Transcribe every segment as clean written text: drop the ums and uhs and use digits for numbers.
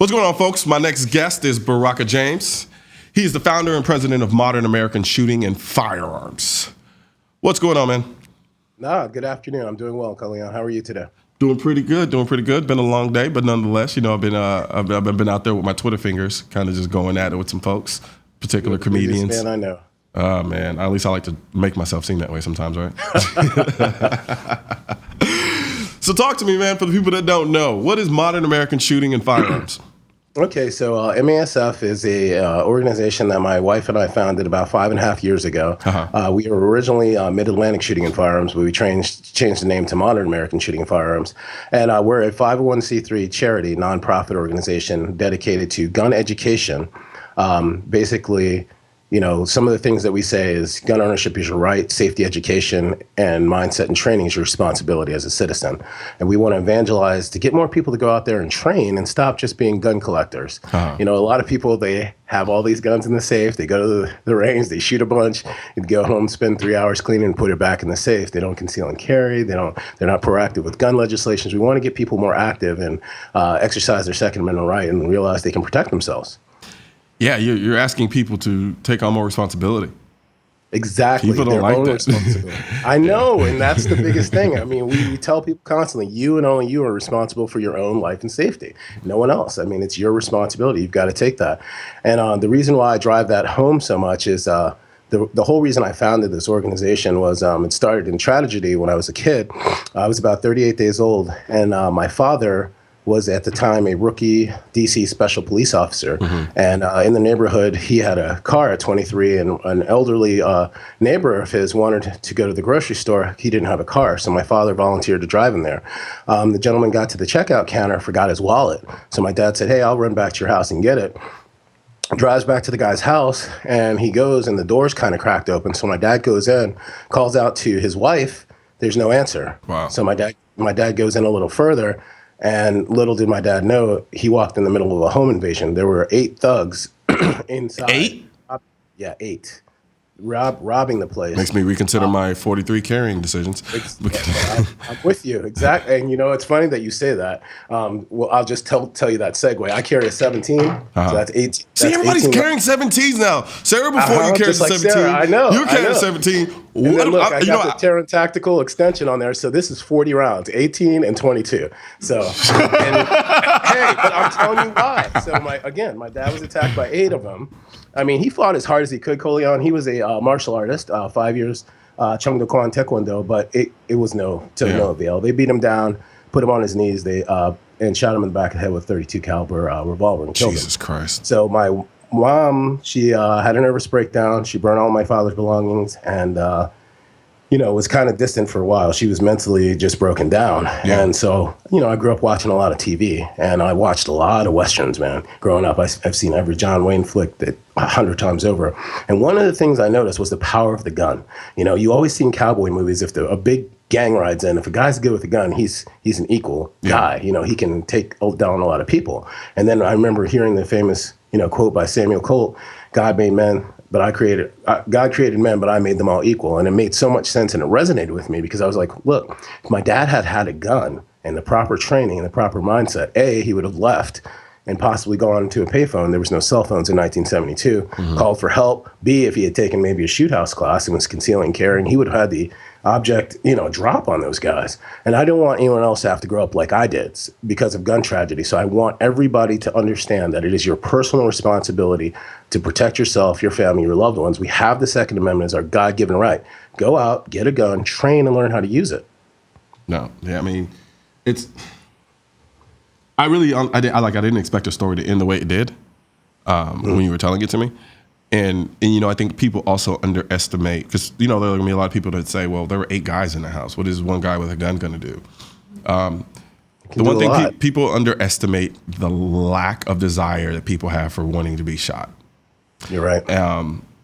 What's going on, folks? My next guest is Baraka James. He is the founder and president of Modern American Shooting and Firearms. What's going on, man? Good afternoon. I'm doing well, Colion. How are you today? Doing pretty good. Been a long day, but nonetheless, I've been out there with my Twitter fingers, kind of just going at it with some folks, particular comedians. Man, I know. Oh, man. At least I like to make myself seem that way sometimes, right? So talk to me, man, for the people that don't know. What is Modern American Shooting and Firearms? Okay, so MASF is a organization that my wife and I founded about 5.5 years ago. We were originally Mid-Atlantic Shooting and Firearms, but we changed the name to Modern American Shooting and Firearms. And we're a 501c3 charity, nonprofit organization dedicated to gun education. Basically, some of the things that we say is gun ownership is your right, safety education, and mindset and training is your responsibility as a citizen. And we want to evangelize to get more people to go out there and train and stop just being gun collectors. A lot of people, they have all these guns in the safe. They go to the range, they shoot a bunch, and go home, spend 3 hours cleaning and put it back in the safe. They don't conceal and carry. They're not proactive with gun legislations. We want to get people more active and exercise their Second Amendment right and realize they can protect themselves. Yeah, you're asking people to take on more responsibility. Exactly. People don't like that. Responsibility. I know, and that's the biggest thing. I mean, we tell people constantly, you and only you are responsible for your own life and safety. No one else. I mean, it's your responsibility. You've got to take that. And the reason why I drive that home so much is the whole reason I founded this organization was it started in tragedy when I was a kid. I was about 38 days old, and my father was at the time a rookie DC special police officer. And in the neighborhood, he had a car at 23, and an elderly neighbor of his wanted to go to the grocery store. He didn't have a car, so my father volunteered to drive him there. The gentleman got to the checkout counter, forgot his wallet. So my dad said, hey, I'll run back to your house and get it. Drives back to the guy's house, and he goes, and the door's kind of cracked open. So my dad goes in, calls out to his wife. There's no answer. Wow. So my dad goes in a little further. And little did my dad know, he walked in the middle of a home invasion. There were 8 thugs inside. 8? Yeah, 8. Robbing the place. Makes me reconsider my 43 carrying decisions. I'm with you, exactly. And it's funny that you say that. Well, I'll just tell you that segue. I carry a 17, so that's 18. See, everybody's carrying 17s now. Sarah, before you carried a 17, Sarah, I know. You carried a 17. And then look, I got the Terran Tactical extension on there, so this is 40 rounds, 18 and 22. So, hey, but I'm telling you why. So my dad was attacked by 8 of them. I mean, he fought as hard as he could, Colion. He was a martial artist, 5 years, Chung Do Kwan Taekwondo, but it was no avail. They beat him down, put him on his knees, and shot him in the back of the head with 32 caliber revolver and killed him. Jesus Christ. So my mom, she had a nervous breakdown. She burned all my father's belongings and, was kind of distant for a while. She was mentally just broken down. Yeah. And so, I grew up watching a lot of TV, and I watched a lot of Westerns, man. Growing up, I've seen every John Wayne flick 100 times over. And one of the things I noticed was the power of the gun. You always see in cowboy movies, if a big gang rides in, if a guy's good with a gun, he's an equal guy. He can take down a lot of people. And then I remember hearing the famous, quote by Samuel Colt, God created men, but I made them all equal. And it made so much sense, and it resonated with me because I was like, look, if my dad had a gun and the proper training and the proper mindset, A, he would have left and possibly gone to a payphone. There was no cell phones in 1972, called for help. B, if he had taken maybe a shoot house class and was concealing carrying, he would have had the object, drop on those guys. And I don't want anyone else to have to grow up like I did because of gun tragedy. So I want everybody to understand that it is your personal responsibility to protect yourself, your family, your loved ones. We have the Second Amendment as our God-given right. Go out, get a gun, train, and learn how to use it. No, yeah, I mean, I didn't expect a story to end the way it did when you were telling it to me. And I think people also underestimate, because, there are going to be a lot of people that say, well, there were 8 guys in the house. What is one guy with a gun going to do? The one thing people underestimate the lack of desire that people have for wanting to be shot. You're right.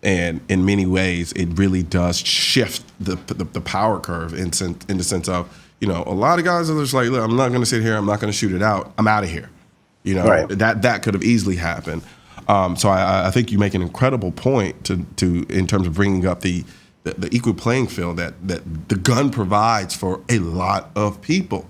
And in many ways, it really does shift the power curve in the sense of, a lot of guys are just like, look, I'm not going to sit here. I'm not going to shoot it out. I'm out of here. Right. That could have easily happened. So I think you make an incredible point to in terms of bringing up the equal playing field that the gun provides for a lot of people.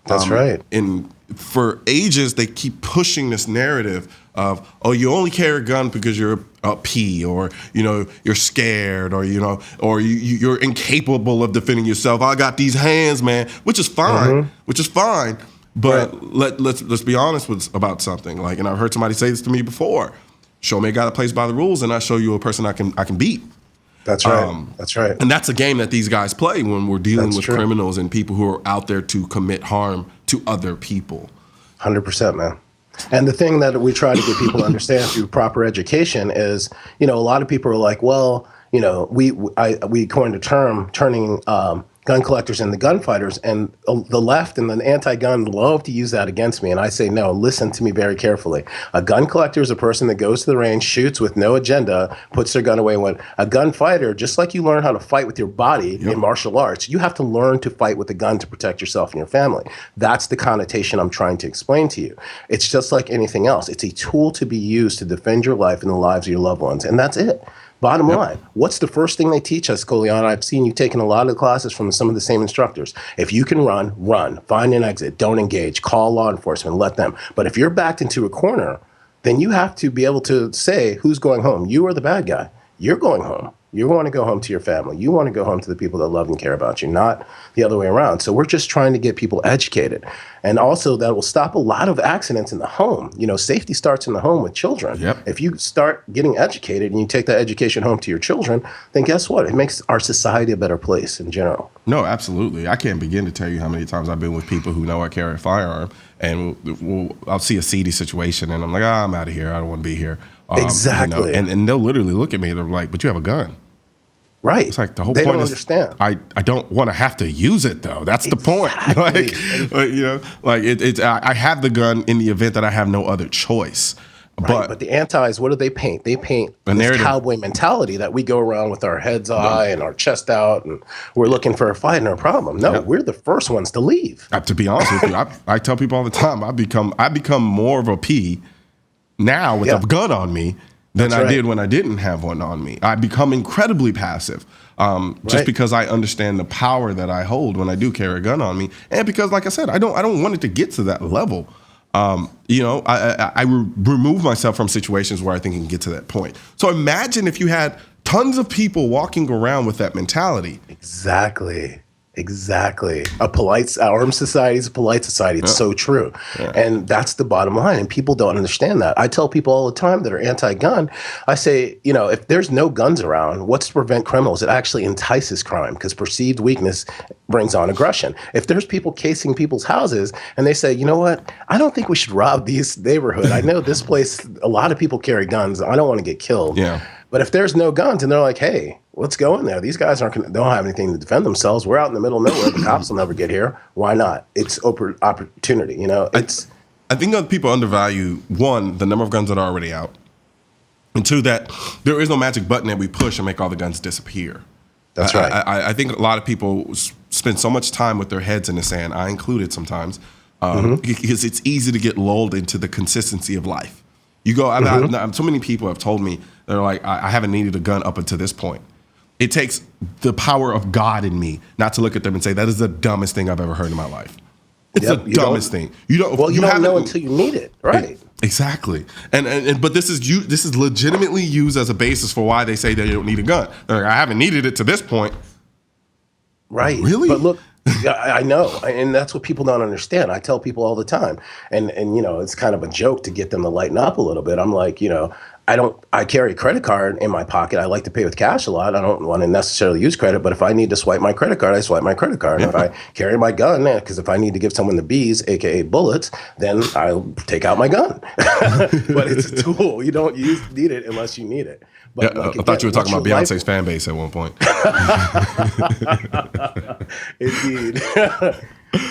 That's right. And for ages, they keep pushing this narrative of, oh, you only carry a gun because you're a P, or, you know, you're scared, or, you know, or you're incapable of defending yourself. I got these hands, man, which is fine, But let's be honest about something. Like, and I've heard somebody say this to me before: show me a guy that plays by the rules, and I show you a person I can beat. That's right. That's right. And that's a game that these guys play when we're dealing with criminals and people who are out there to commit harm to other people. 100%, man. And the thing that we try to get people to understand through proper education is, you know, a lot of people are like, well, you know, we coined a term, turning gun collectors into gunfighters, and the left and the anti-gun love to use that against me. And I say, no, listen to me very carefully. A gun collector is a person that goes to the range, shoots with no agenda, puts their gun away and went. A gunfighter, just like you learn how to fight with your body in martial arts, you have to learn to fight with a gun to protect yourself and your family. That's the connotation I'm trying to explain to you. It's just like anything else. It's a tool to be used to defend your life and the lives of your loved ones. And that's it. Bottom line, what's the first thing they teach us, Colion? I've seen you taking a lot of classes from some of the same instructors. If you can run, run. Find an exit. Don't engage. Call law enforcement. Let them. But if you're backed into a corner, then you have to be able to say who's going home. You are the bad guy. You're going home. You want to go home to your family. You want to go home to the people that love and care about you, not the other way around. So we're just trying to get people educated. And also that will stop a lot of accidents in the home. You know, safety starts in the home with children. If you start getting educated and you take that education home to your children, then guess what? It makes our society a better place in general. No, absolutely. I can't begin to tell you how many times I've been with people who know I carry a firearm, and I'll see a seedy situation and I'm like, I'm out of here. I don't want to be here. Exactly. You know, and they'll literally look at me. They're like, but you have a gun. Right. It's like the whole they point don't is understand. I don't want to have to use it though. That's the point. Like, you know, like I have the gun in the event that I have no other choice. Right, but the antis, what do they paint? They paint this cowboy mentality that we go around with our heads high and our chest out, and we're looking for a fight and a problem. No, we're the first ones to leave. To be honest with you, I tell people all the time, I become more of a P now with a gun on me than I did when I didn't have one on me. I become incredibly passive just because I understand the power that I hold when I do carry a gun on me, and because, like I said, I don't want it to get to that level. You know, I remove myself from situations where I think it can get to that point. So imagine if you had tons of people walking around with that mentality. Exactly. Our armed society is a polite society. It's so true. And that's the bottom line. And people don't understand that. I tell people all the time that are anti-gun, I say, you know, if there's no guns around, what's to prevent criminals? It actually entices crime, because perceived weakness brings on aggression. If there's people casing people's houses and they say, you know what, I don't think we should rob these neighborhood. I know this place, a lot of people carry guns. I don't want to get killed. But if there's no guns and they're like, hey, let's go in there. These guys don't have anything to defend themselves. We're out in the middle of nowhere. The cops will never get here. Why not? It's opportunity. You know, I think that people undervalue, one, the number of guns that are already out, and two, that there is no magic button that we push and make all the guns disappear. That's right. I think a lot of people spend so much time with their heads in the sand, I included sometimes, because it's easy to get lulled into the consistency of life. You go, so many people have told me, they're like, I haven't needed a gun up until this point. It takes the power of God in me not to look at them and say, that is the dumbest thing I've ever heard in my life. It's the dumbest thing. You don't know until you need it, right? Exactly. But this is legitimately used as a basis for why they say they don't need a gun. They're like, I haven't needed it to this point. Right. Really? But look, I know, and that's what people don't understand. I tell people all the time, and you know, it's kind of a joke to get them to lighten up a little bit. I'm like, you know, I carry a credit card in my pocket. I like to pay with cash a lot. I don't want to necessarily use credit, but if I need to swipe my credit card, I swipe my credit card. And if I carry my gun, because if I need to give someone the bees, aka bullets, then I'll take out my gun. But it's a tool. You don't need it unless you need it. But I thought you were talking about Beyonce's fan base at one point. Indeed.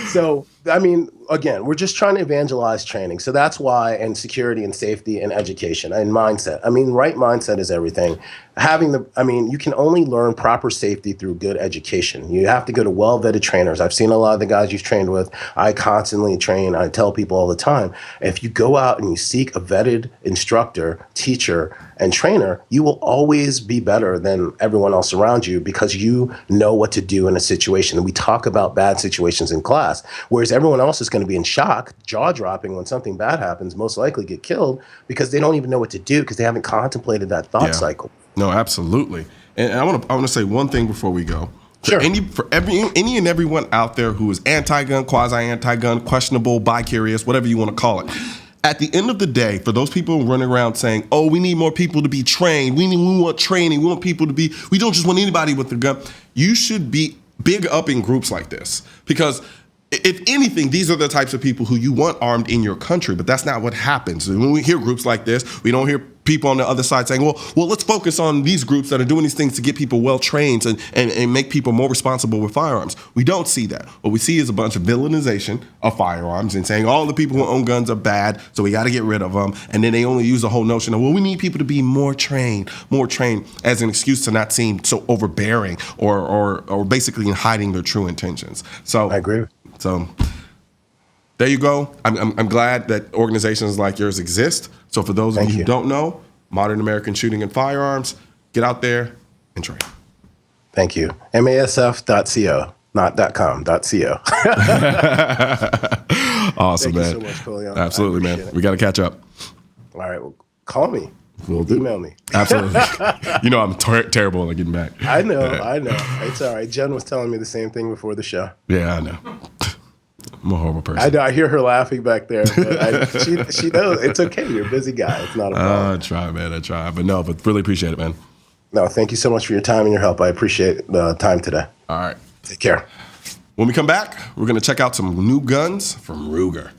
So, I mean, again, we're just trying to evangelize training. So that's why, and security and safety and education and mindset. I mean, right mindset is everything. You can only learn proper safety through good education. You have to go to well-vetted trainers. I've seen a lot of the guys you've trained with. I constantly train. I tell people all the time, if you go out and you seek a vetted instructor, teacher, and trainer, you will always be better than everyone else around you because you know what to do in a situation. And we talk about bad situations in class, whereas Everyone else is going to be in shock, jaw dropping when something bad happens, most likely get killed because they don't even know what to do because they haven't contemplated that thought cycle. No, absolutely. And I want to say one thing before we go. Sure. For any and everyone out there who is anti-gun, quasi-anti-gun, questionable, bi-curious, whatever you want to call it. At the end of the day, for those people running around saying, oh, we need more people to be trained. We want training. We want people to be, we don't just want anybody with a gun. You should be big up in groups like this because if anything, these are the types of people who you want armed in your country, but that's not what happens. And when we hear groups like this, we don't hear people on the other side saying, well, let's focus on these groups that are doing these things to get people well trained and make people more responsible with firearms. We don't see that. What we see is a bunch of villainization of firearms and saying all the people who own guns are bad, so we got to get rid of them. And then they only use the whole notion of, well, we need people to be more trained as an excuse to not seem so overbearing or basically in hiding their true intentions. So I agree. So there you go. I'm glad that organizations like yours exist. So for those of you who don't know, Modern American Shooting and Firearms, get out there and train. Thank you. MASF.co, not .com, .co. Awesome, Thank man. you so much, Colion. Absolutely, man. We got to catch up. All right. Well, call me. We'll do. Email me. Absolutely. You know I'm terrible at getting back. I know. It's all right. Jen was telling me the same thing before the show. Yeah, I know. I'm a horrible person. I know. I hear her laughing back there. But she knows. It's okay. You're a busy guy. It's not a problem. I try, man. I try. But really appreciate it, man. No, thank you so much for your time and your help. I appreciate the time today. All right. Take care. When we come back, we're going to check out some new guns from Ruger.